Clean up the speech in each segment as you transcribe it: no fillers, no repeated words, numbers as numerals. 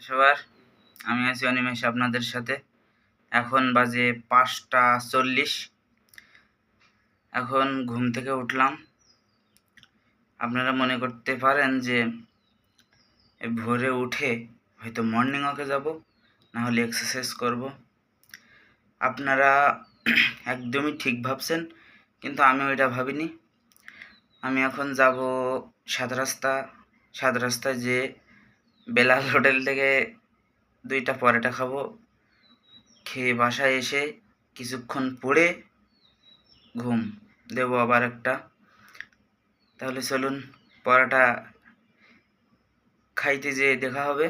সবার আমি আছি অনিমেষ আপনাদের সাথে। এখন বাজে 5:40। এখন ঘুম থেকে উঠলাম। আপনারা মনে করতে পারেন যে ভোরে উঠে হয়তো মর্নিং ওয়াকে যাব, না হলে এক্সারসাইজ করব। আপনারা একদমই ঠিক ভাবছেন, কিন্তু আমি ওইটা ভাবিনি। আমি এখন যাব সাত রাস্তায় যে বেলাল হোটেল থেকে 2টা পরোটা খাবো, খেয়ে বাসায় এসে কিছুক্ষণ পড়ে ঘুম দেবো আবার একটা। তাহলে চলুন পরোটা খাইতে যেয়ে দেখা হবে।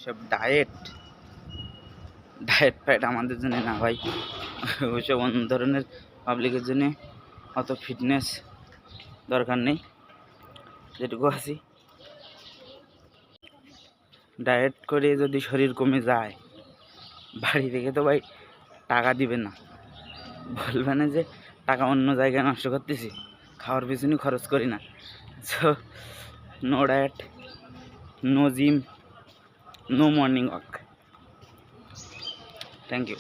সব ডায়েট ফ্যাট আমাদের জন্য না ভাই, ওইসব অন্য ধরনের পাবলিকের জন্য। অত ফিটনেস দরকার নেই, যেটুকু আছি ডায়েট করে যদি শরীর কমে যায়, বাড়ি থেকে তো ভাই টাকা দিবে না, বলবে না যে টাকা অন্য জায়গায় নষ্ট করতেছি, খাওয়ার পিছনে খরচ করি না। So no diet, no gym, no morning walk. Thank you.